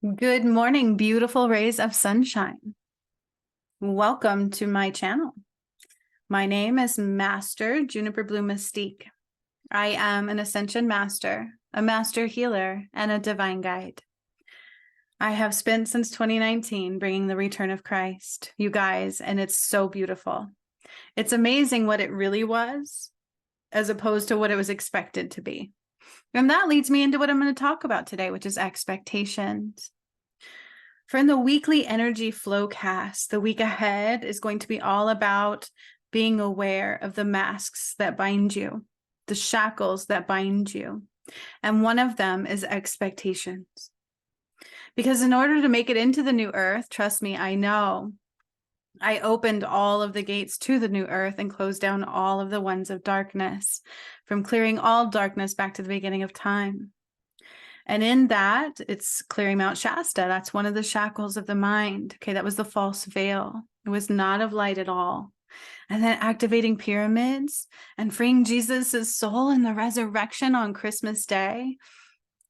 Good morning, beautiful rays of sunshine. Welcome to my channel. My name is Master Juniper Blue Mystique. I am an Ascension Master, a Master Healer, and a Divine Guide. I have spent since 2019 bringing the return of Christ, you guys, and it's so beautiful. It's amazing what it really was, as opposed to what it was expected to be. And that leads me into what I'm going to talk about today, which is expectations. For in the weekly energy flow cast, the week ahead is going to be all about being aware of the masks that bind you, the shackles that bind you. And one of them is expectations. Because in order to make it into the new earth, trust me, I know, I opened all of the gates to the new earth and closed down all of the ones of darkness, from clearing all darkness back to the beginning of time. And in that, it's clearing Mount Shasta. That's one of the shackles of the mind. Okay, that was the false veil. It was not of light at all. And then activating pyramids and freeing Jesus's soul in the resurrection on Christmas Day.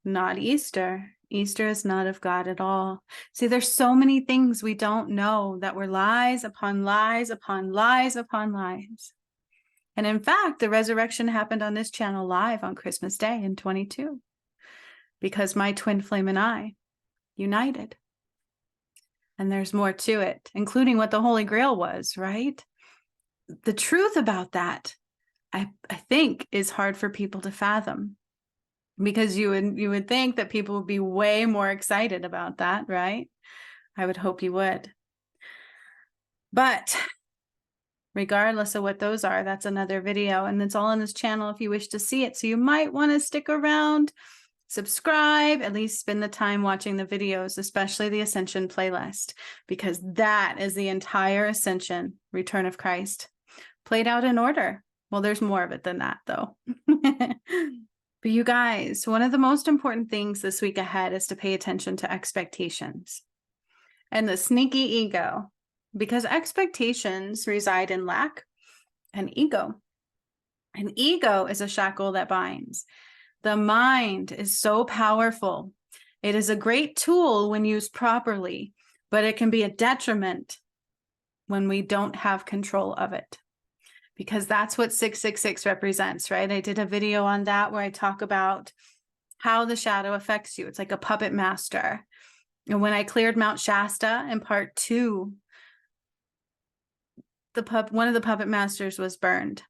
Not Easter. Easter is not of God at all. See, there's so many things we don't know that were lies upon lies upon lies upon lies. And in fact, the resurrection happened on this channel live on Christmas Day in 22. Because my twin flame and I united. And there's more to it, including what the Holy Grail was, right? The truth about that, I think, is hard for people to fathom. Because you would think that people would be way more excited about that, right? I would hope you would. But regardless of what those are, that's another video. And it's all on this channel if you wish to see it. So you might want to stick around. Subscribe, at least spend the time watching the videos, especially the Ascension playlist, because that is the entire Ascension, Return of Christ, played out in order. Well, there's more of it than that, though. But you guys, one of the most important things this week ahead is to pay attention to expectations and the sneaky ego, because expectations reside in lack and ego. And ego is a shackle that binds. The mind is so powerful. It is a great tool when used properly, but it can be a detriment when we don't have control of it. Because that's what 666 represents, right? I did a video on that where I talk about how the shadow affects you. It's like a puppet master. And when I cleared Mount Shasta in part 2, one of the puppet masters was burned.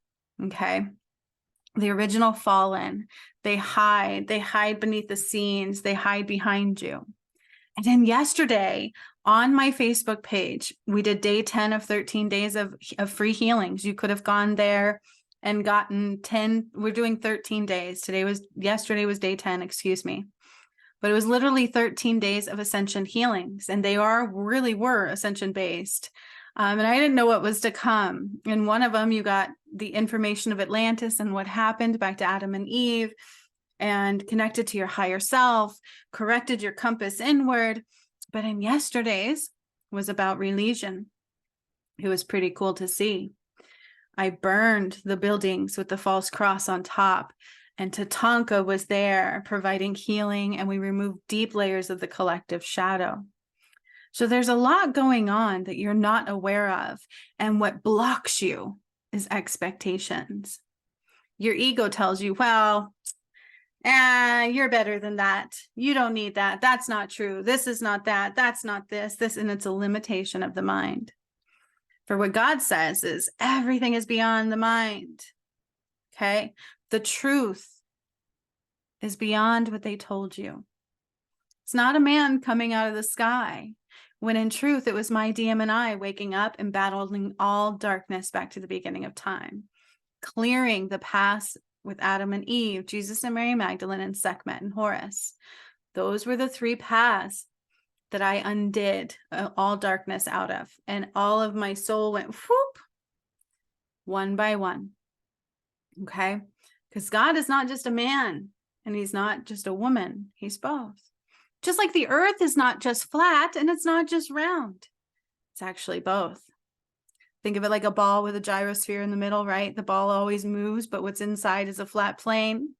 Okay. The original fallen, they hide beneath the scenes, they hide behind you. And then yesterday on my Facebook page, we did day 10 of 13 days of free healings. You could have gone there and gotten 10. We're doing 13 days. Yesterday was day 10, excuse me. But it was literally 13 days of Ascension healings, and they really were Ascension based. And I didn't know what was to come. In one of them, you got the information of Atlantis and what happened back to Adam and Eve, and connected to your higher self, corrected your compass inward. But in yesterday's was about religion. It was pretty cool to see. I burned the buildings with the false cross on top, and Tatanka was there providing healing, and we removed deep layers of the collective shadow. So there's a lot going on that you're not aware of. And what blocks you is expectations. Your ego tells you, well, you're better than that. You don't need that. That's not true. This is not that. That's not this. And it's a limitation of the mind. For what God says is everything is beyond the mind. Okay? The truth is beyond what they told you. It's not a man coming out of the sky. When in truth, it was my DM and I waking up and battling all darkness back to the beginning of time, clearing the past with Adam and Eve, Jesus and Mary Magdalene, and Sekhmet and Horus. Those were the 3 paths that I undid all darkness out of. And all of my soul went whoop, one by one. Okay? Because God is not just a man, and he's not just a woman. He's both. Just like the earth is not just flat and it's not just round. It's actually both. Think of it like a ball with a gyrosphere in the middle, right? The ball always moves, but what's inside is a flat plane.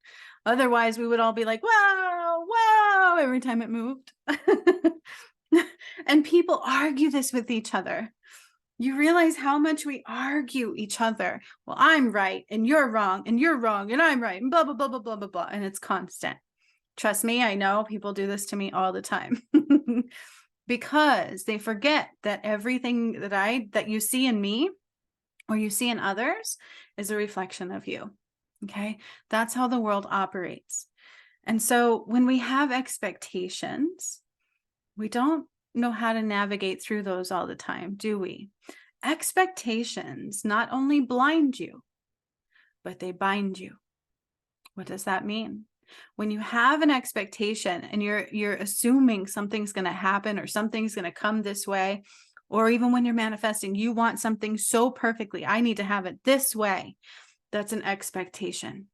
Otherwise, we would all be like, whoa, whoa, every time it moved. And people argue this with each other. You realize how much we argue each other. Well, I'm right and you're wrong and I'm right and blah, blah, blah, blah, blah, blah, blah. And it's constant. Trust me, I know people do this to me all the time because they forget that everything that you see in me or you see in others is a reflection of you. Okay. That's how the world operates. And so when we have expectations, we don't know how to navigate through those all the time, do we? Expectations not only blind you, but they bind you. What does that mean? When you have an expectation and you're assuming something's going to happen or something's going to come this way, or even when you're manifesting, you want something so perfectly, I need to have it this way. That's an expectation.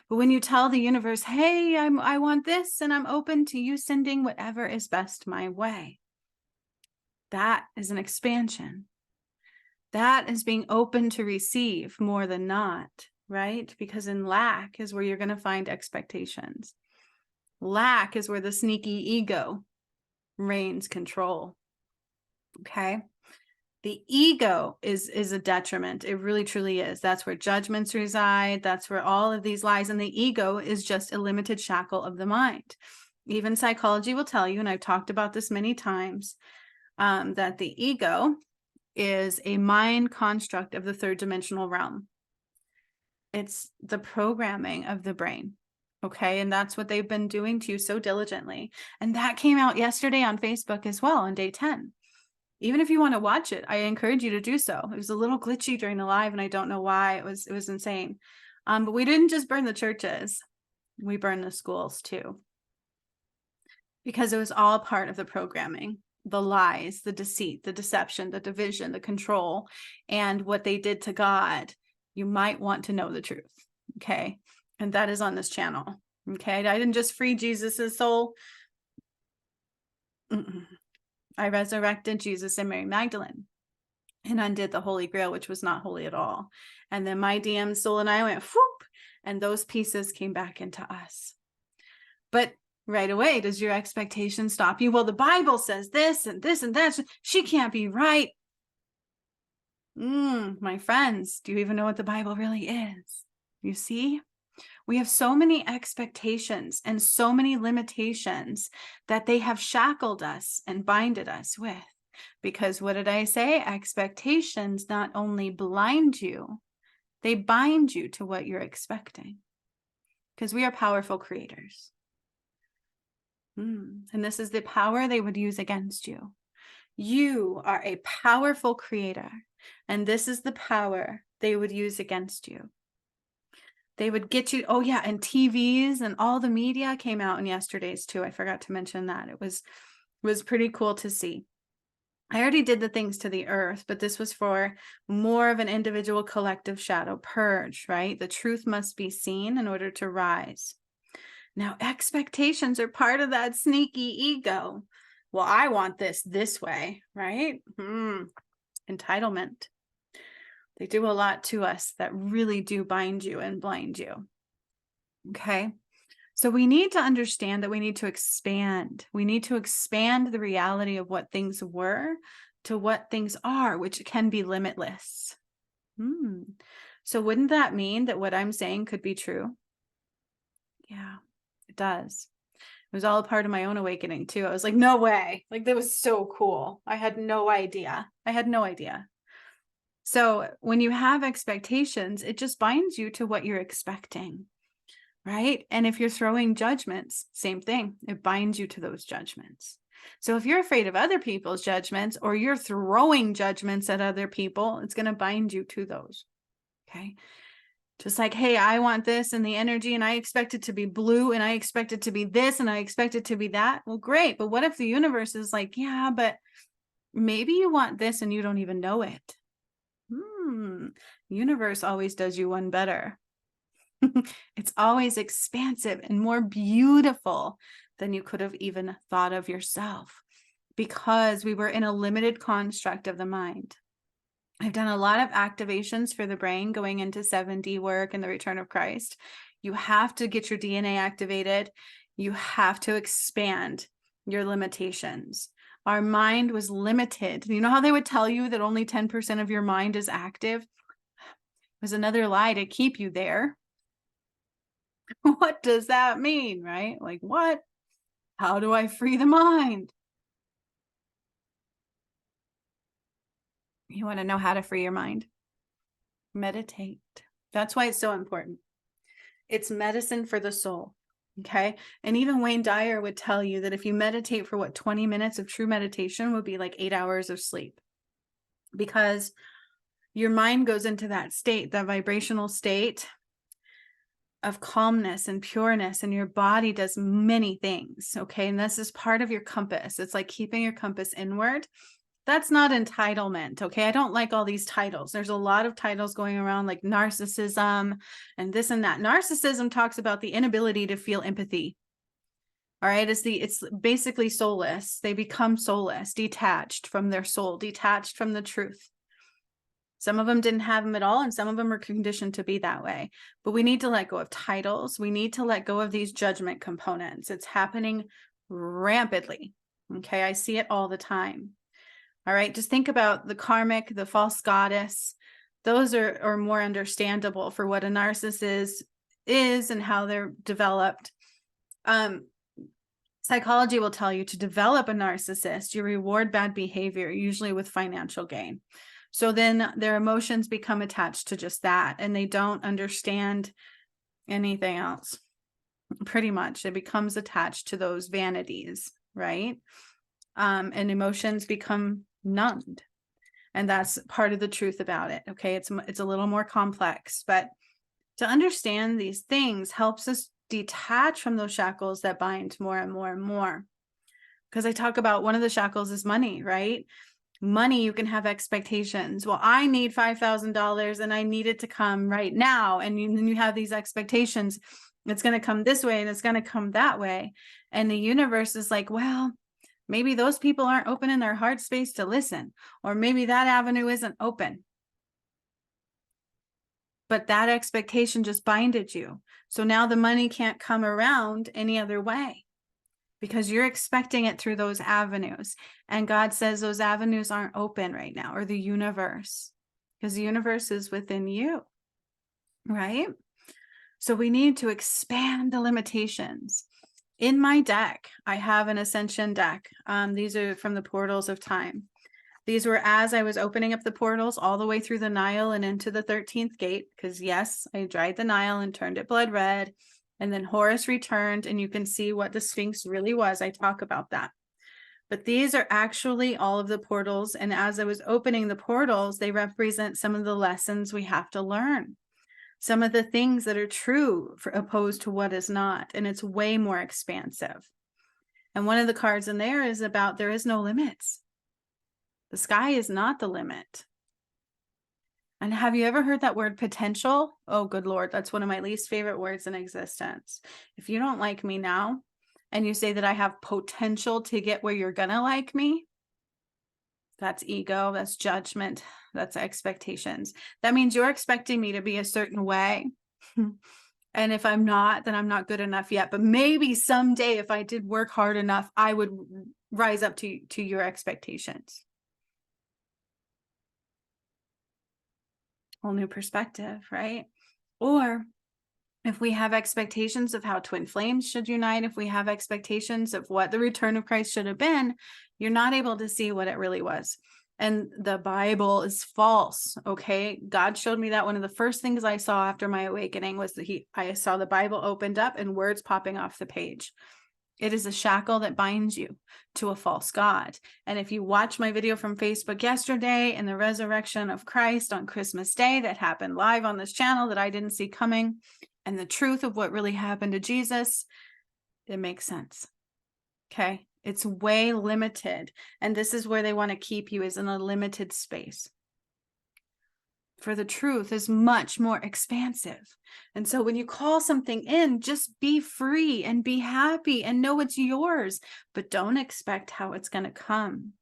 But when you tell the universe, hey, I want this and I'm open to you sending whatever is best my way, that is an expansion. That is being open to receive more than not, right? Because in lack is where you're going to find expectations. Lack is where the sneaky ego reigns control. Okay. The ego is a detriment. It really, truly is. That's where judgments reside. That's where all of these lies. And the ego is just a limited shackle of the mind. Even psychology will tell you, and I've talked about this many times, that the ego is a mind construct of the third dimensional realm. It's the programming of the brain. Okay. And that's what they've been doing to you so diligently. And that came out yesterday on Facebook as well on day 10. Even if you want to watch it, I encourage you to do so. It was a little glitchy during the live and I don't know why. It was insane. But we didn't just burn the churches. We burned the schools too. Because it was all part of the programming, the lies, the deceit, the deception, the division, the control, and what they did to God. You might want to know the truth. Okay. And that is on this channel. Okay. I didn't just free Jesus's soul. I resurrected Jesus and Mary Magdalene and undid the Holy Grail, which was not holy at all. And then my DM soul and I went whoop, and those pieces came back into us. But right away, does your expectation stop you? Well, the Bible says this and this and that. She can't be right. My friends, do you even know what the Bible really is? You see? We have so many expectations and so many limitations that they have shackled us and binded us with. Because what did I say? Expectations not only blind you, they bind you to what you're expecting. Because we are powerful creators. And this is the power they would use against you. You are a powerful creator. And this is the power they would use against you. They would get you. Oh yeah. And TVs and all the media came out in yesterday's too. I forgot to mention that. It was pretty cool to see. I already did the things to the earth, but this was for more of an individual collective shadow purge, right? The truth must be seen in order to rise. Now, expectations are part of that sneaky ego. Well, I want this way, right? Entitlement. They do a lot to us that really do bind you and blind you. Okay. So we need to understand that we need to expand. We need to expand the reality of what things were to what things are, which can be limitless. So wouldn't that mean that what I'm saying could be true? Yeah, it does. It was all a part of my own awakening too. I was like, no way. Like, that was so cool. I had no idea. So when you have expectations, it just binds you to what you're expecting, right? And if you're throwing judgments, same thing. It binds you to those judgments. So if you're afraid of other people's judgments or you're throwing judgments at other people, it's going to bind you to those. Okay. Just like, hey, I want this and the energy and I expect it to be blue and I expect it to be this and I expect it to be that. Well, great. But what if the universe is like, yeah, but maybe you want this and you don't even know it. Universe always does you one better. It's always expansive and more beautiful than you could have even thought of yourself, because we were in a limited construct of the mind. I've done a lot of activations for the brain going into 7D work and the return of Christ. You have to get your DNA activated. You have to expand your limitations. Our mind was limited. You know how they would tell you that only 10% of your mind is active? It was another lie to keep you there. What does that mean, right? Like, what? How do I free the mind? You want to know how to free your mind? Meditate. That's why it's so important. It's medicine for the soul. Okay. And even Wayne Dyer would tell you that if you meditate for 20 minutes of true meditation would be like 8 hours of sleep, because your mind goes into that state, that vibrational state of calmness and pureness, and your body does many things. Okay. And this is part of your compass. It's like keeping your compass inward. That's not entitlement. Okay. I don't like all these titles. There's a lot of titles going around like narcissism and this and that. Narcissism talks about the inability to feel empathy. All right. It's basically soulless. They become soulless, detached from their soul, detached from the truth. Some of them didn't have them at all, and some of them are conditioned to be that way. But we need to let go of titles. We need to let go of these judgment components. It's happening rampantly. Okay. I see it all the time. All right. Just think about the karmic, the false goddess. Those are more understandable for what a narcissist is and how they're developed. Psychology will tell you to develop a narcissist, you reward bad behavior, usually with financial gain. So then their emotions become attached to just that, and they don't understand anything else. Pretty much, it becomes attached to those vanities, right? And emotions become numbed. And that's part of the truth about it. Okay. It's a little more complex, but to understand these things helps us detach from those shackles that bind more and more and more. Because I talk about one of the shackles is money, right? Money, you can have expectations. Well, I need $5,000 and I need it to come right now. And you have these expectations. It's going to come this way and it's going to come that way. And the universe is like, well, maybe those people aren't open in their heart space to listen, or maybe that avenue isn't open. But that expectation just binded you. So now the money can't come around any other way because you're expecting it through those avenues. And God says those avenues aren't open right now, or the universe, because the universe is within you, right? So we need to expand the limitations. In my deck, I have an ascension deck. These are from the portals of time. These were as I was opening up the portals all the way through the Nile and into the 13th gate, because yes, I dried the Nile and turned it blood red. And then Horus returned, and you can see what the Sphinx really was. I talk about that. But these are actually all of the portals. And as I was opening the portals, they represent some of the lessons we have to learn. Some of the things that are true opposed to what is not. And it's way more expansive. And one of the cards in there is about there is no limits. The sky is not the limit. And have you ever heard that word potential? Oh, good Lord. That's one of my least favorite words in existence. If you don't like me now and you say that I have potential to get where you're going to like me, that's ego, that's judgment, that's expectations. That means you're expecting me to be a certain way. And if I'm not, then I'm not good enough yet. But maybe someday, if I did work hard enough, I would rise up to your expectations. Whole new perspective, right? Or if we have expectations of how twin flames should unite, if we have expectations of what the return of Christ should have been, you're not able to see what it really was. And the Bible is false. Okay. God showed me that one of the first things I saw after my awakening was that I saw the Bible opened up and words popping off the page. It is a shackle that binds you to a false God. And if you watch my video from Facebook yesterday and the resurrection of Christ on Christmas Day that happened live on this channel that I didn't see coming, and the truth of what really happened to Jesus, it makes sense. Okay. It's way limited. And this is where they want to keep you, is in a limited space. For the truth is much more expansive. And so when you call something in, just be free and be happy and know it's yours, but don't expect how it's going to come.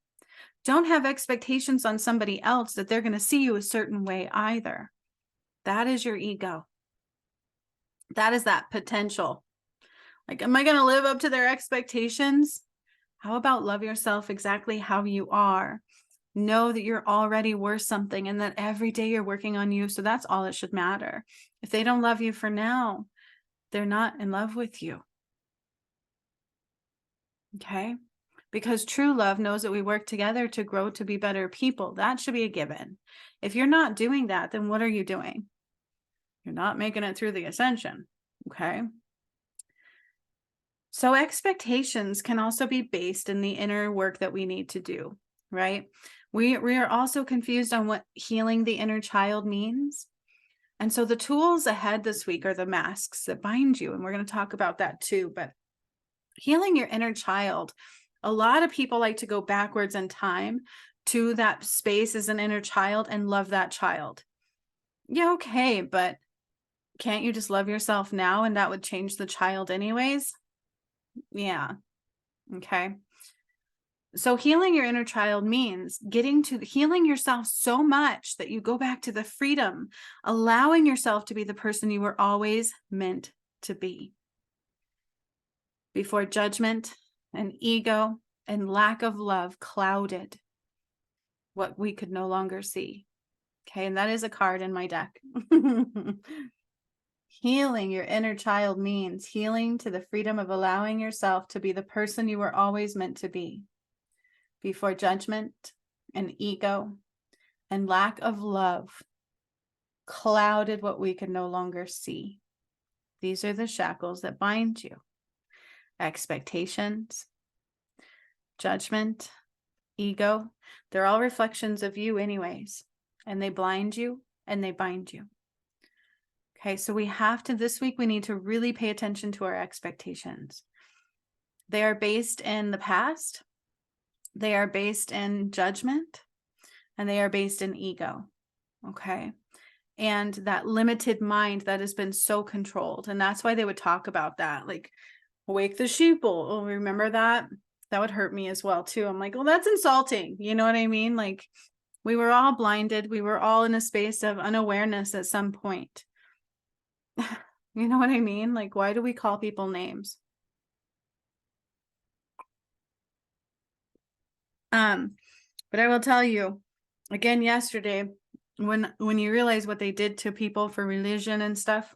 Don't have expectations on somebody else that they're going to see you a certain way either. That is your ego. That is that potential. Like, am I going to live up to their expectations? How about love yourself exactly how you are? Know that you're already worth something and that every day you're working on you. So that's all that should matter. If they don't love you for now, they're not in love with you. Okay? Because true love knows that we work together to grow to be better people. That should be a given. If you're not doing that, then what are you doing? You're not making it through the ascension. Okay? So expectations can also be based in the inner work that we need to do, right? We are also confused on what healing the inner child means. And so the tools ahead this week are the masks that bind you. And we're going to talk about that too. But healing your inner child, a lot of people like to go backwards in time to that space as an inner child and love that child. Yeah, okay, but can't you just love yourself now and that would change the child anyways? Yeah. Okay. So healing your inner child means getting to healing yourself so much that you go back to the freedom, allowing yourself to be the person you were always meant to be. Before judgment and ego and lack of love clouded what we could no longer see. Okay, and that is a card in my deck. Healing your inner child means healing to the freedom of allowing yourself to be the person you were always meant to be. Before judgment and ego and lack of love clouded what we could no longer see. These are the shackles that bind you. Expectations, judgment, ego, they're all reflections of you anyways, and they blind you and they bind you. Okay, so we have to, this week, we need to really pay attention to our expectations. They are based in the past, they are based in judgment, and they are based in ego. Okay. And that limited mind that has been so controlled. And that's why they would talk about that, like wake the sheeple. Oh, remember that? That would hurt me as well too. I'm like, well, that's insulting. You know what I mean? Like we were all blinded. We were all in a space of unawareness at some point. You know what I mean? Like, why do we call people names? But I will tell you again, yesterday, when you realize what they did to people for religion and stuff,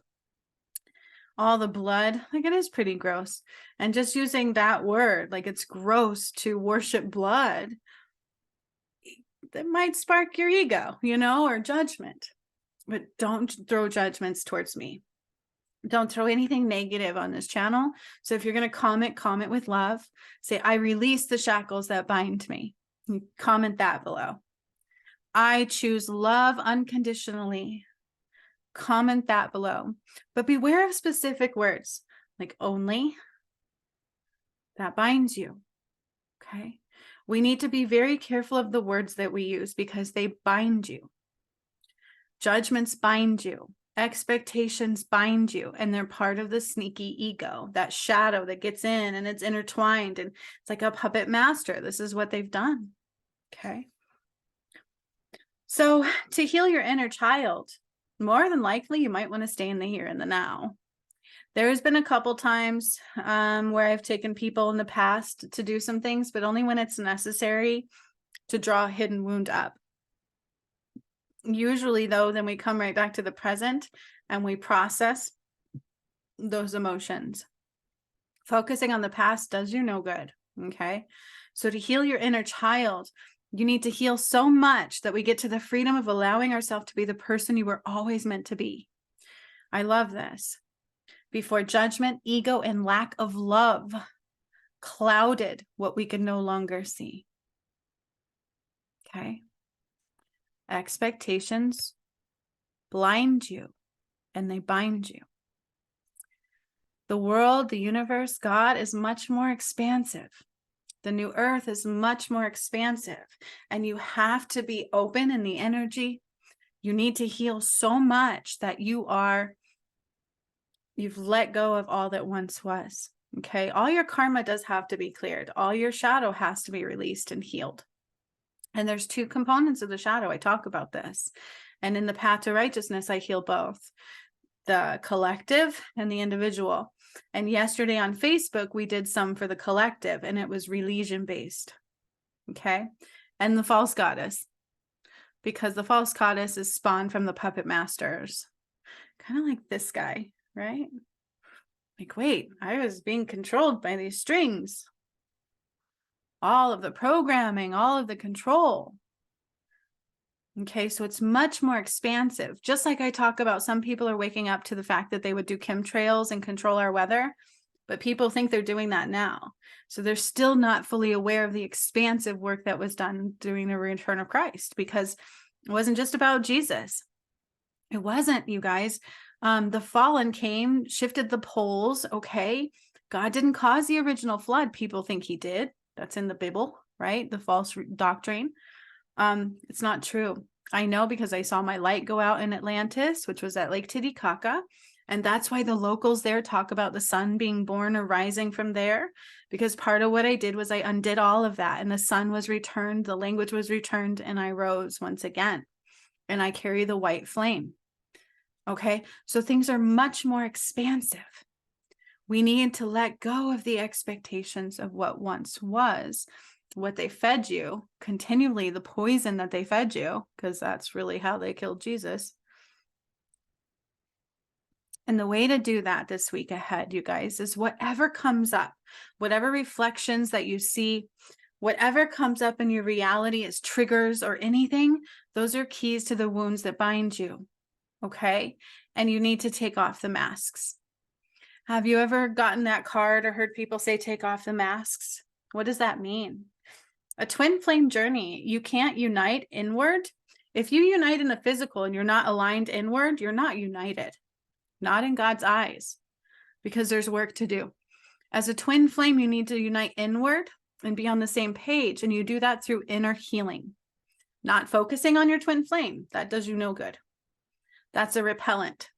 all the blood, like it is pretty gross. And just using that word, like it's gross to worship blood, that might spark your ego, you know, or judgment. But don't throw judgments towards me. Don't throw anything negative on this channel. So if you're going to comment with love. Say, I release the shackles that bind me. Comment that below. I choose love unconditionally. Comment that below. But beware of specific words like only. That binds you. Okay. We need to be very careful of the words that we use because they bind you. Judgments bind you. Expectations bind you, and they're part of the sneaky ego, that shadow that gets in and it's intertwined, and it's like a puppet master. This is what they've done. Okay. So to heal your inner child, more than likely, you might want to stay in the here and the now. There has been a couple times where I've taken people in the past to do some things, but only when it's necessary to draw a hidden wound up. Usually, though, then we come right back to the present and we process those emotions. Focusing on the past does you no good, okay? So to heal your inner child, you need to heal so much that we get to the freedom of allowing ourselves to be the person you were always meant to be. I love this. Before judgment, ego, and lack of love clouded what we could no longer see. Okay? Expectations blind you and they bind you. The world, the universe, God is much more expansive. The new earth is much more expansive, and you have to be open in the energy. You need to heal so much that you've let go of all that once was. Okay. All your karma does have to be cleared. All your shadow has to be released and healed. And there's two components of the shadow. I talk about this. And in the path to righteousness, I heal both the collective and the individual. And yesterday on Facebook, we did some for the collective, and it was religion based. Okay. And the false goddess, because the false goddess is spawned from the puppet masters, kind of like this guy, right? Like, wait, I was being controlled by these strings. All of the programming, all of the control. Okay, so it's much more expansive. Just like I talk about, some people are waking up to the fact that they would do chemtrails and control our weather, but people think they're doing that now. So they're still not fully aware of the expansive work that was done during the return of Christ, because it wasn't just about Jesus. It wasn't, you guys. The fallen came, shifted the poles. Okay, God didn't cause the original flood. People think he did. That's in the Bible, right? The false doctrine. It's not true. I know, because I saw my light go out in Atlantis, which was at Lake Titicaca. And that's why the locals there talk about the sun being born or rising from there, because part of what I did was I undid all of that, and the sun was returned, the language was returned, and I rose once again. And I carry the white flame. Okay, so things are much more expansive. We need to let go of the expectations of what once was, what they fed you continually, the poison that they fed you, because that's really how they killed Jesus. And the way to do that this week ahead, you guys, is whatever comes up, whatever reflections that you see, whatever comes up in your reality as triggers or anything, those are keys to the wounds that bind you. Okay. And you need to take off the masks. Have you ever gotten that card or heard people say, take off the masks? What does that mean? A twin flame journey, you can't unite inward. If you unite in the physical and you're not aligned inward, you're not united, not in God's eyes, because there's work to do. As a twin flame, you need to unite inward and be on the same page. And you do that through inner healing, not focusing on your twin flame. That does you no good. That's a repellent.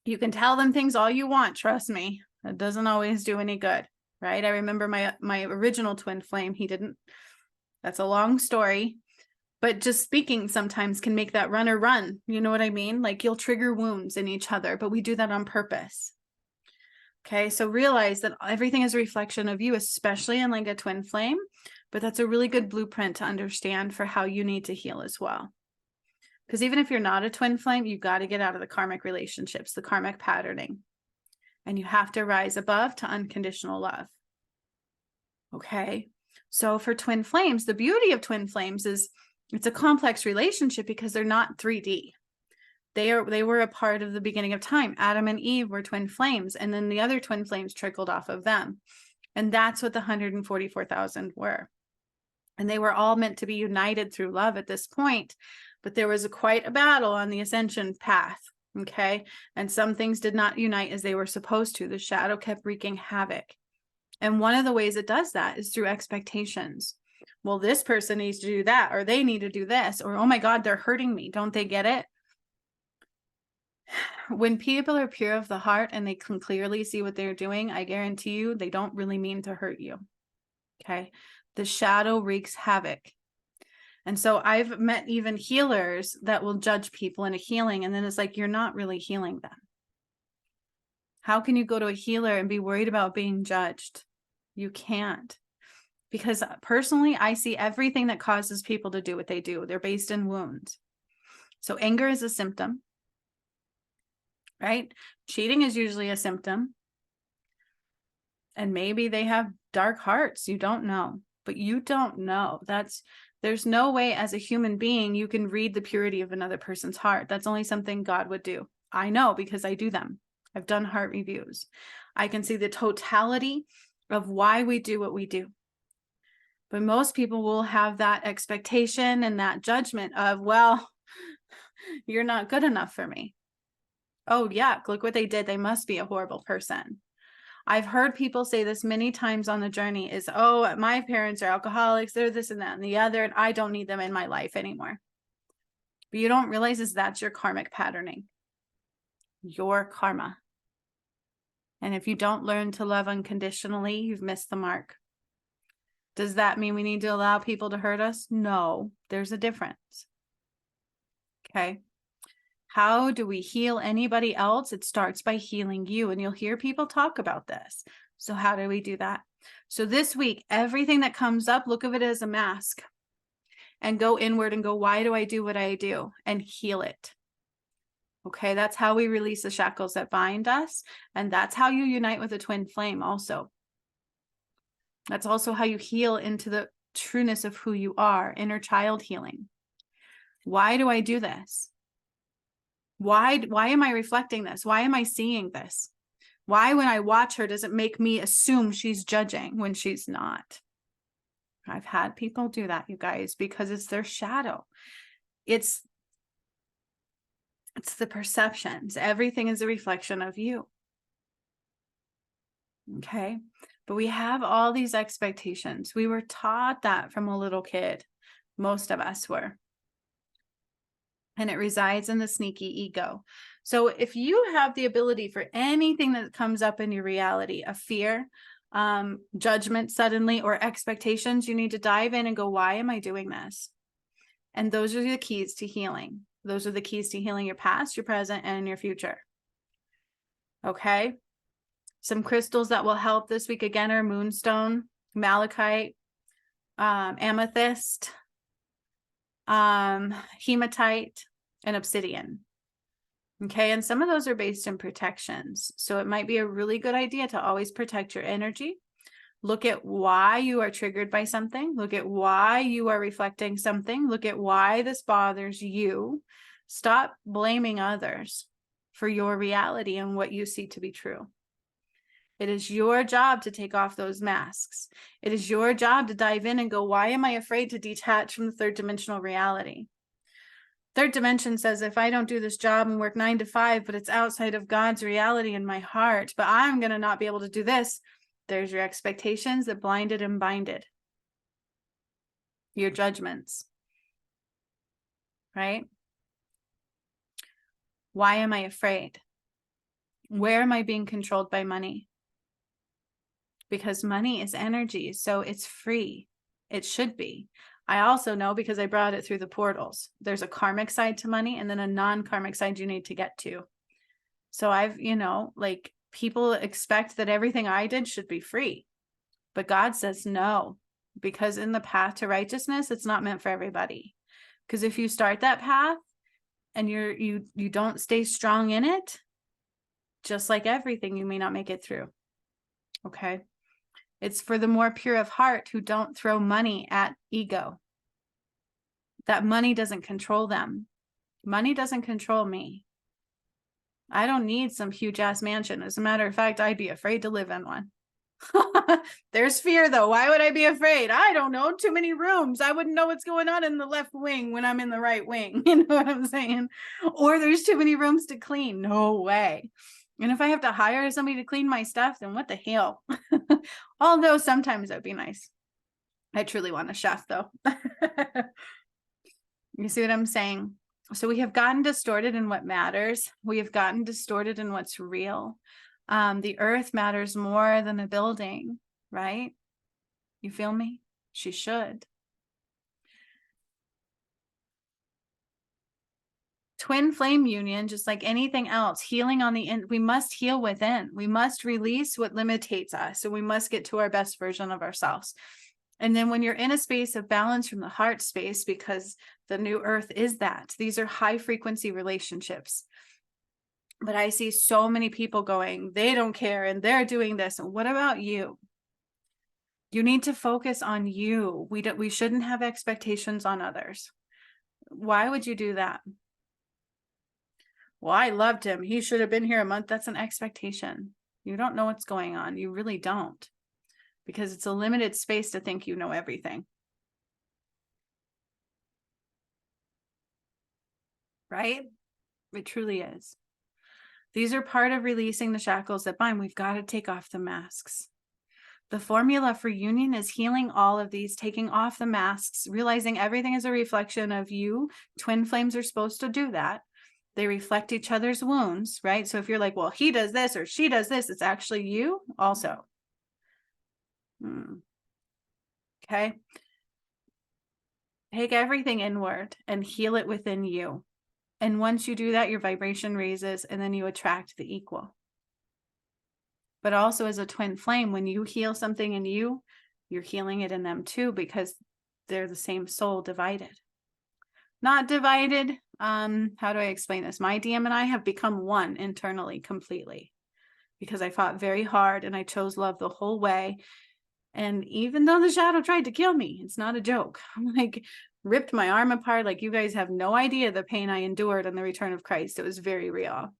You can tell them things all you want, trust me. That doesn't always do any good, right? I remember my original twin flame, he didn't. That's a long story. But just speaking sometimes can make that runner run. You know what I mean? Like, you'll trigger wounds in each other, but we do that on purpose. Okay, so realize that everything is a reflection of you, especially in like a twin flame, but that's a really good blueprint to understand for how you need to heal as well. Because even if you're not a twin flame, you've got to get out of the karmic relationships, the karmic patterning, and you have to rise above to unconditional love. Okay, so for twin flames, the beauty of twin flames is it's a complex relationship because they're not 3D. They were a part of the beginning of time. Adam and Eve were twin flames, and then the other twin flames trickled off of them. And that's what the 144,000 were. And they were all meant to be united through love at this point. But there was quite a battle on the ascension path. Okay. And some things did not unite as they were supposed to. The shadow kept wreaking havoc. And one of the ways it does that is through expectations. Well, this person needs to do that, or they need to do this, or, oh my God, they're hurting me. Don't they get it? When people are pure of the heart and they can clearly see what they're doing, I guarantee you they don't really mean to hurt you. Okay. The shadow wreaks havoc. And so I've met even healers that will judge people in a healing. And then it's like, you're not really healing them. How can you go to a healer and be worried about being judged? You can't. Because personally, I see everything that causes people to do what they do. They're based in wounds. So anger is a symptom, right? Cheating is usually a symptom. And maybe they have dark hearts. You don't know, but you don't know. There's no way as a human being you can read the purity of another person's heart. That's only something God would do. I know, because I do them. I've done heart reviews. I can see the totality of why we do what we do. But most people will have that expectation and that judgment of, well, you're not good enough for me. Oh, yuck, look what they did. They must be a horrible person. I've heard people say this many times on the journey is, oh, my parents are alcoholics. They're this and that and the other, and I don't need them in my life anymore. But you don't realize is that's your karmic patterning, your karma. And if you don't learn to love unconditionally, you've missed the mark. Does that mean we need to allow people to hurt us? No, there's a difference. Okay. How do we heal anybody else? It starts by healing you. And you'll hear people talk about this. So how do we do that? So this week, everything that comes up, look at it as a mask and go inward and go, why do I do what I do? And heal it. Okay, that's how we release the shackles that bind us. And that's how you unite with a twin flame also. That's also how you heal into the trueness of who you are, inner child healing. Why do I do this? Why am I reflecting this? Why am I seeing this? Why, when I watch her, does it make me assume she's judging when she's not? I've had people do that, you guys, because it's their shadow. It's the perceptions. Everything is a reflection of you. Okay. But we have all these expectations. We were taught that from a little kid. Most of us were. And it resides in the sneaky ego. So if you have the ability for anything that comes up in your reality, a fear, judgment suddenly, or expectations, you need to dive in and go, why am I doing this? And those are the keys to healing. Those are the keys to healing your past, your present, and your future. Okay. Some crystals that will help this week again are moonstone, malachite, amethyst, hematite, and obsidian. Okay, and some of those are based in protections. So it might be a really good idea to always protect your energy. Look at why you are triggered by something. Look at why you are reflecting something. Look at why this bothers you. Stop blaming others for your reality and what you see to be true. It is your job to take off those masks. It is your job to dive in and go, why am I afraid to detach from the third dimensional reality? Third dimension says, if I don't do this job and work 9 to 5, but it's outside of God's reality in my heart, but I'm going to not be able to do this. There's your expectations that blinded and binded. Your judgments. Right? Why am I afraid? Where am I being controlled by money? Because money is energy, so it's free. It should be. I also know, because I brought it through the portals, there's a karmic side to money and then a non-karmic side you need to get to. So I've, like, people expect that everything I did should be free. But God says no, because in the path to righteousness, it's not meant for everybody. Because if you start that path and you don't stay strong in it, just like everything, you may not make it through. Okay. It's for the more pure of heart who don't throw money at ego. That money doesn't control them. Money doesn't control me. I don't need some huge ass mansion. As a matter of fact, I'd be afraid to live in one. There's fear though. Why would I be afraid? I don't know. Too many rooms. I wouldn't know what's going on in the left wing when I'm in the right wing. You know what I'm saying? Or there's too many rooms to clean. No way. And if I have to hire somebody to clean my stuff, then what the hell? Although sometimes that'd be nice. I truly want a chef though. You see what I'm saying? So we have gotten distorted in what matters. We have gotten distorted in what's real. The earth matters more than a building, right? You feel me? She should. Twin flame union, just like anything else, healing on the end, we must heal within. We must release what limitates us. And we must get to our best version of ourselves. And then when you're in a space of balance from the heart space, because the new earth is that, these are high frequency relationships. But I see so many people going, they don't care and they're doing this. And what about you? You need to focus on you. We shouldn't have expectations on others. Why would you do that? Well, I loved him. He should have been here a month. That's an expectation. You don't know what's going on. You really don't. Because it's a limited space to think you know everything. Right? It truly is. These are part of releasing the shackles that bind. We've got to take off the masks. The formula for union is healing all of these, taking off the masks, realizing everything is a reflection of you. Twin flames are supposed to do that. They reflect each other's wounds, right? So if you're like, well, he does this or she does this, it's actually you also. Okay. Take everything inward and heal it within you. And once you do that, your vibration raises and then you attract the equal. But also as a twin flame, when you heal something in you, you're healing it in them too, because they're the same soul divided. Not divided. How do I explain this? My DM and I have become one internally completely, because I fought very hard and I chose love the whole way. And even though the shadow tried to kill me, it's not a joke. I'm like, ripped my arm apart. Like, you guys have no idea the pain I endured in the return of Christ. It was very real.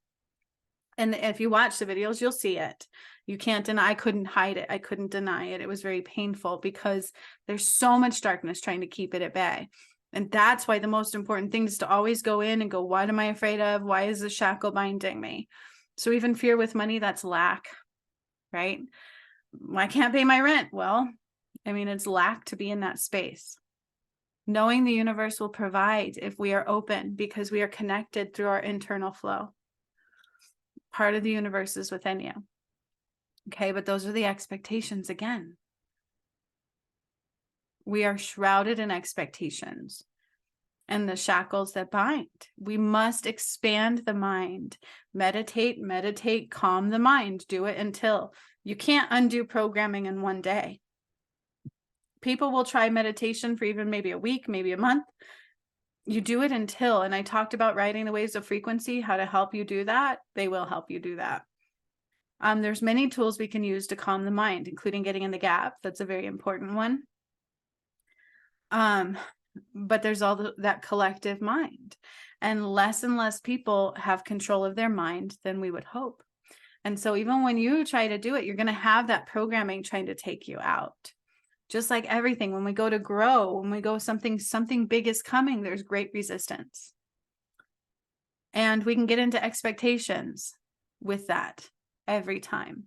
And if you watch the videos, you'll see it. You can't deny. I couldn't hide it. I couldn't deny it. It was very painful because there's so much darkness trying to keep it at bay. And that's why the most important thing is to always go in and go, what am I afraid of? Why is the shackle binding me? So even fear with money, that's lack, right? I can't pay my rent. Well, I mean, it's lack to be in that space. Knowing the universe will provide if we are open, because we are connected through our internal flow. Part of the universe is within you. Okay, but those are the expectations again. We are shrouded in expectations and the shackles that bind. We must expand the mind. Meditate, calm the mind. Do it until. You can't undo programming in one day. People will try meditation for even maybe a week, maybe a month. You do it until, and I talked about riding the waves of frequency, how to help you do that. They will help you do that. There's many tools we can use to calm the mind, including getting in the gap. That's a very important one. But there's all that collective mind, and less people have control of their mind than we would hope. And so even when you try to do it, you're going to have that programming trying to take you out. Just like everything, when we go to grow, when we go something big is coming, there's great resistance. And we can get into expectations with that every time.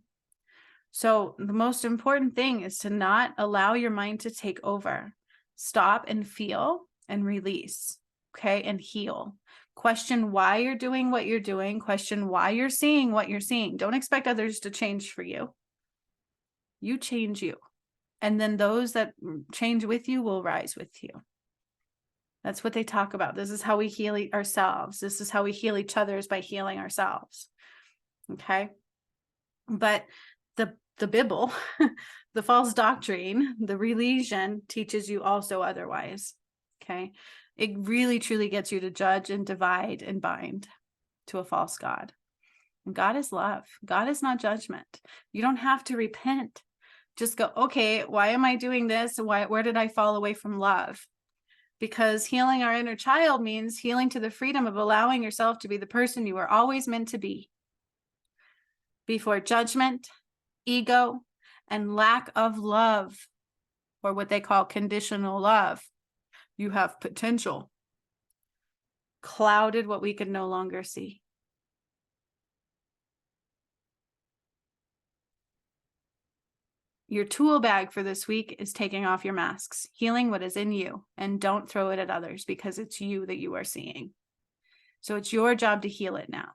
So the most important thing is to not allow your mind to take over. Stop and feel and release, okay? And heal. Question why you're doing what you're doing. Question why you're seeing what you're seeing. Don't expect others to change for you. You change you. And then those that change with you will rise with you. That's what they talk about. This is how we heal ourselves. This is how we heal each other, is by healing ourselves. Okay? But the Bible, the false doctrine, the religion teaches you also otherwise. Okay? It really truly gets you to judge and divide and bind to a false God. And God is love. God is not judgment. You don't have to repent. Just go, okay, why am I doing this? Where did I fall away from love? Because healing our inner child means healing to the freedom of allowing yourself to be the person you were always meant to be. Before judgment, ego, and lack of love, or what they call conditional love, you have potential clouded what we could no longer see. Your tool bag for this week is taking off your masks, healing what is in you, and don't throw it at others, because it's you that you are seeing. So it's your job to heal it now.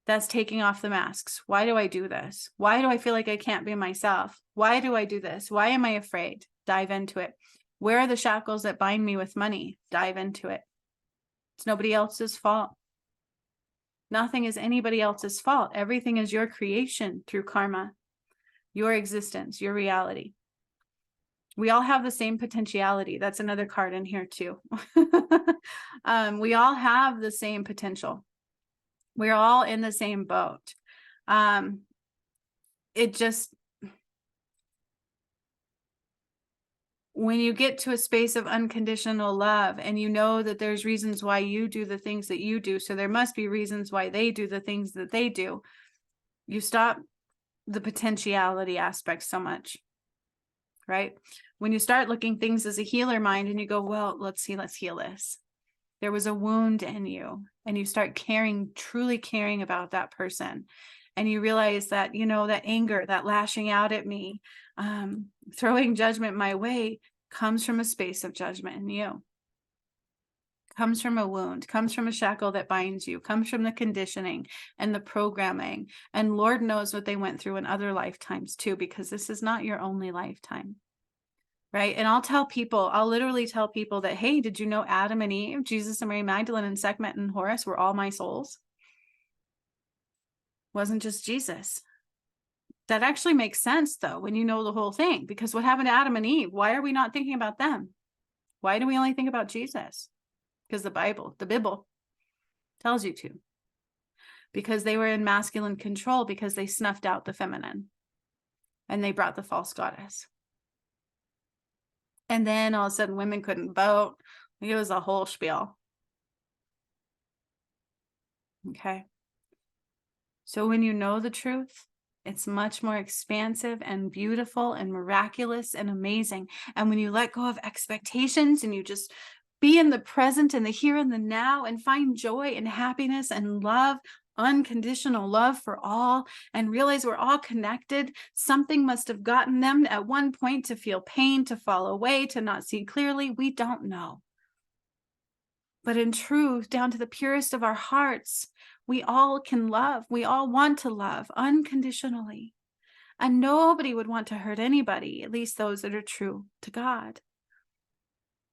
That's taking off the masks. Why do I do this? Why do I feel like I can't be myself? Why do I do this? Why am I afraid? Dive into it. Where are the shackles that bind me with money? Dive into it. It's nobody else's fault. Nothing is anybody else's fault. Everything is your creation through karma, your existence, your reality. We all have the same potentiality. That's another card in here too. We all have the same potential. We're all in the same boat. It just, when you get to a space of unconditional love and you know that there's reasons why you do the things that you do, so there must be reasons why they do the things that they do, you stop the potentiality aspect so much, right? When you start looking things as a healer mind and you go, well, let's heal this. There was a wound in you, and you start caring, truly caring about that person. And you realize that, that anger, that lashing out at me, throwing judgment my way comes from a space of judgment in you. Comes from a wound, comes from a shackle that binds you, comes from the conditioning and the programming. And Lord knows what they went through in other lifetimes too, because this is not your only lifetime, right? And I'll literally tell people that, hey, did you know Adam and Eve, Jesus and Mary Magdalene and Sekhmet and Horus were all my souls? Wasn't just Jesus. That actually makes sense though, when you know the whole thing, because what happened to Adam and Eve? Why are we not thinking about them? Why do we only think about Jesus? Because the Bible tells you to. Because they were in masculine control, because they snuffed out the feminine and they brought the false goddess. And then all of a sudden women couldn't vote. It was a whole spiel. Okay. So when you know the truth, it's much more expansive and beautiful and miraculous and amazing. And when you let go of expectations and you just be in the present and the here and the now and find joy and happiness and love, unconditional love for all, and realize we're all connected, something must have gotten them at one point to feel pain, to fall away, to not see clearly. We don't know. But in truth, down to the purest of our hearts, we all can love. We all want to love unconditionally. And nobody would want to hurt anybody, at least those that are true to God.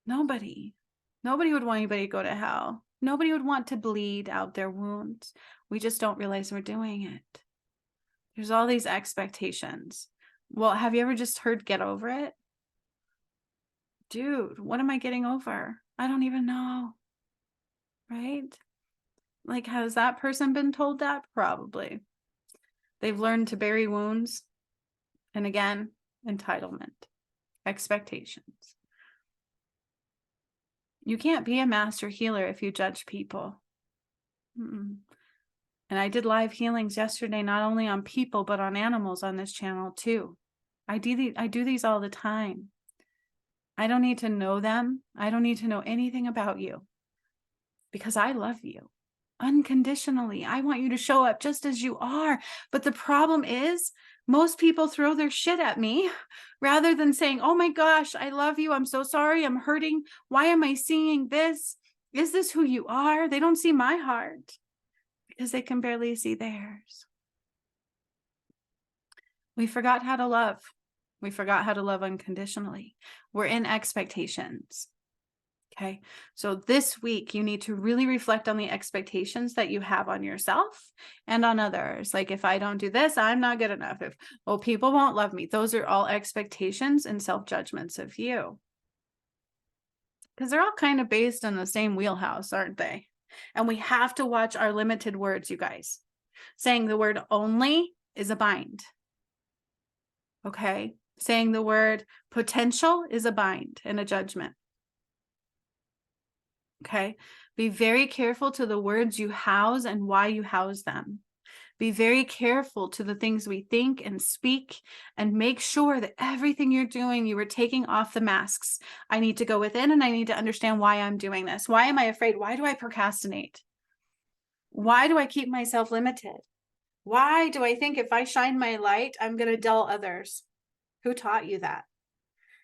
Nobody. Nobody would want anybody to go to hell. Nobody would want to bleed out their wounds. We just don't realize we're doing it. There's all these expectations. Well, have you ever just heard get over it? Dude, what am I getting over? I don't even know. Right? Like, has that person been told that? Probably. They've learned to bury wounds. And again, entitlement, expectations. You can't be a master healer if you judge people. And I did live healings yesterday, not only on people, but on animals on this channel too. I do these all the time. I don't need to know them. I don't need to know anything about you, because I love you unconditionally. I want you to show up just as you are. But the problem is, most people throw their shit at me rather than saying, oh my gosh, I love you. I'm so sorry. I'm hurting. Why am I seeing this? Is this who you are? They don't see my heart because they can barely see theirs. We forgot how to love. We forgot how to love unconditionally. We're in expectations. Okay, so this week you need to really reflect on the expectations that you have on yourself and on others. Like, if I don't do this, I'm not good enough. If, oh, people won't love me. Those are all expectations and self-judgments of you. Because they're all kind of based in the same wheelhouse, aren't they? And we have to watch our limited words, you guys. Saying the word only is a bind. Okay, saying the word potential is a bind and a judgment. Okay, be very careful to the words you house and why you house them. Be very careful to the things we think and speak, and make sure that everything you're doing, you are taking off the masks. I need to go within and I need to understand why I'm doing this. Why am I afraid? Why do I procrastinate? Why do I keep myself limited? Why do I think if I shine my light, I'm going to dull others? Who taught you that?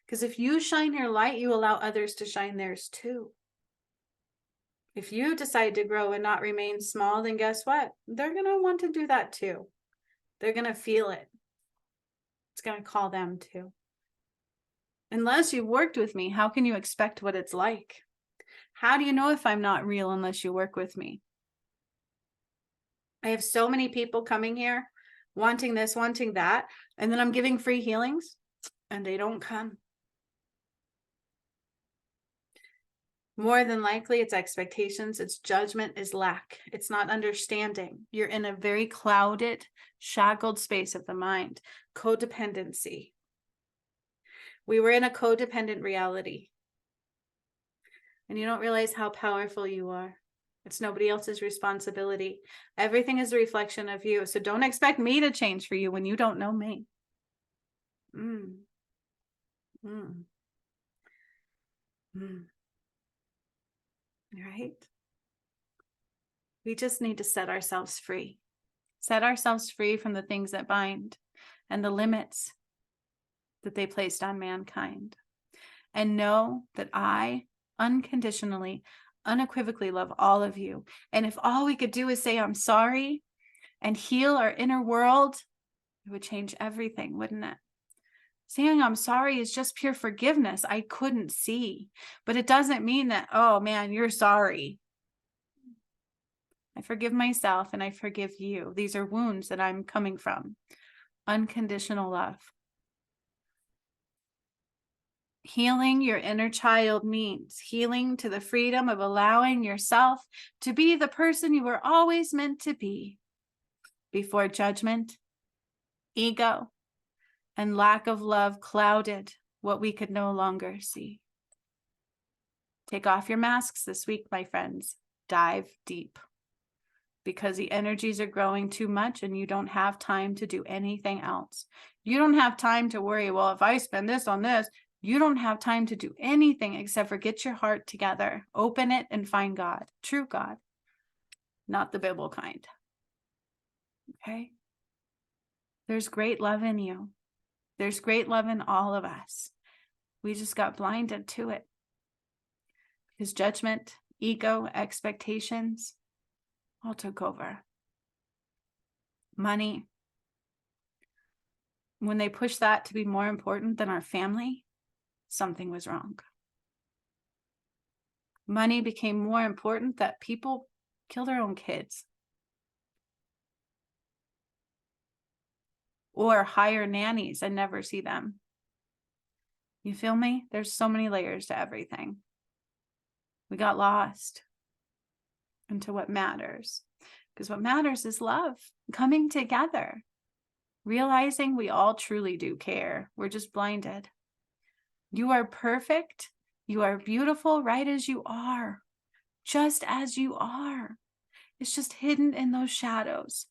Because if you shine your light, you allow others to shine theirs too. If you decide to grow and not remain small, then guess what? They're going to want to do that too. They're going to feel it. It's going to call them too. Unless you've worked with me, how can you expect what it's like? How do you know if I'm not real unless you work with me? I have so many people coming here wanting this, wanting that, and then I'm giving free healings and they don't come. More than likely, it's expectations, it's judgment, it's lack. It's not understanding. You're in a very clouded, shackled space of the mind. Codependency. We were in a codependent reality. And you don't realize how powerful you are. It's nobody else's responsibility. Everything is a reflection of you. So don't expect me to change for you when you don't know me. Right? We just need to set ourselves free. Set ourselves free from the things that bind and the limits that they placed on mankind. And know that I unconditionally, unequivocally love all of you. And if all we could do is say, I'm sorry, and heal our inner world, it would change everything, wouldn't it? Saying I'm sorry is just pure forgiveness. I couldn't see, but it doesn't mean that, oh man, you're sorry. I forgive myself and I forgive you. These are wounds that I'm coming from. Unconditional love. Healing your inner child means healing to the freedom of allowing yourself to be the person you were always meant to be before judgment, ego, and lack of love clouded what we could no longer see. Take off your masks this week, my friends. Dive deep, because the energies are growing too much and you don't have time to do anything else. You don't have time to worry, well, if I spend this on this, you don't have time to do anything except for get your heart together, open it, and find God, true God, not the Bible kind. Okay? There's great love in you. There's great love in all of us. We just got blinded to it. Because judgment, ego, expectations all took over. Money. When they pushed that to be more important than our family, something was wrong. Money became more important that people kill their own kids. Or hire nannies and never see them. You feel me? There's so many layers to everything. We got lost into what matters. Because what matters is love, coming together, realizing we all truly do care. We're just blinded. You are perfect. You are beautiful right as you are, just as you are. It's just hidden in those shadows.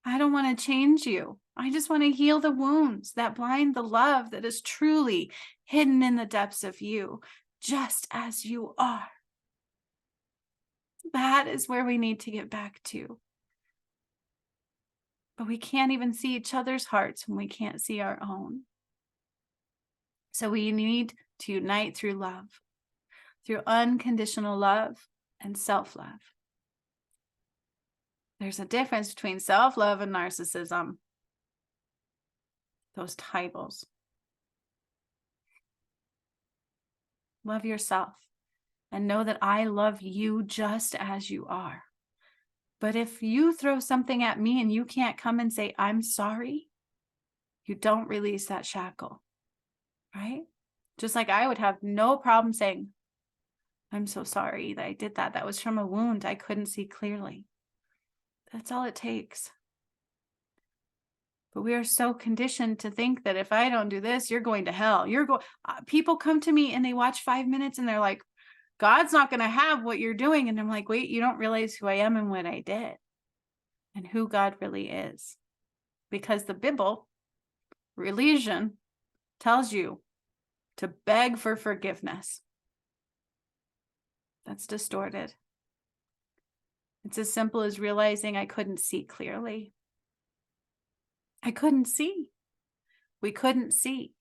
I don't want to change you. I just want to heal the wounds that blind the love that is truly hidden in the depths of you, just as you are. That is where we need to get back to. But we can't even see each other's hearts when we can't see our own. So we need to unite through love, through unconditional love and self-love. There's a difference between self-love and narcissism. Those titles. Love yourself and know that I love you just as you are. But if you throw something at me and you can't come and say, I'm sorry, you don't release that shackle, right? Just like I would have no problem saying, I'm so sorry that I did that. That was from a wound I couldn't see clearly. That's all it takes. But we are so conditioned to think that if I don't do this, you're going to hell. People come to me and they watch 5 minutes and they're like, God's not going to have what you're doing. And I'm like, wait, you don't realize who I am and what I did and who God really is. Because the Bible, religion, tells you to beg for forgiveness. That's distorted. It's as simple as realizing I couldn't see clearly. I couldn't see. We couldn't see.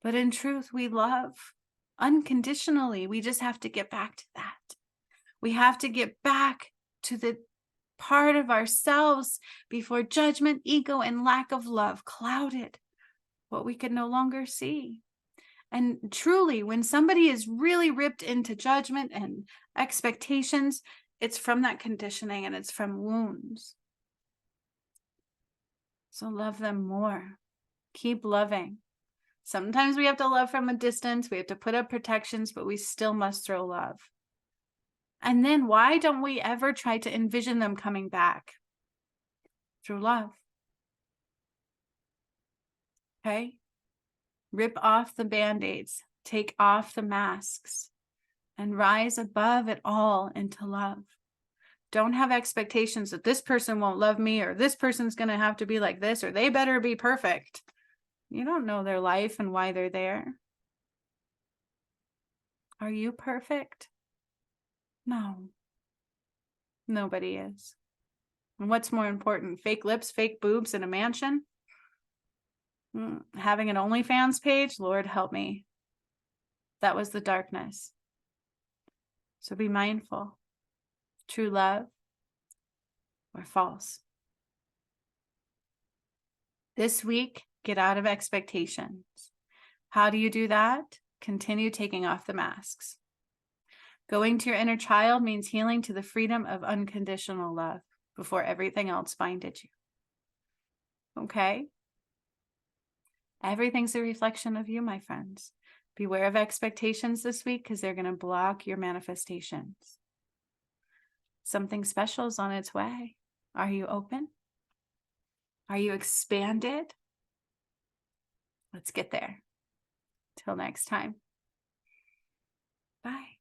But in truth, we love unconditionally. We just have to get back to that. We have to get back to the part of ourselves before judgment, ego, and lack of love clouded what we could no longer see. And truly, when somebody is really ripped into judgment and expectations, it's from that conditioning and it's from wounds. So love them more. Keep loving. Sometimes we have to love from a distance. We have to put up protections, but we still must throw love. And then why don't we ever try to envision them coming back? Through love. Okay? Rip off the band-aids. Take off the masks. And rise above it all into love. Don't have expectations that this person won't love me or this person's going to have to be like this or they better be perfect. You don't know their life and why they're there. Are you perfect? No. Nobody is. And what's more important? Fake lips, fake boobs, and a mansion? Having an OnlyFans page? Lord help me. That was the darkness. So be mindful. True love or false. This week, Get out of expectations. How do you do that? Continue taking off the masks. Going to your inner child means healing to the freedom of unconditional love before everything else binded you. Okay? Everything's a reflection of you, my friends. Beware of expectations this week because they're going to block your manifestations. Something special is on its way. Are you open? Are you expanded? Let's get there. Till next time. Bye.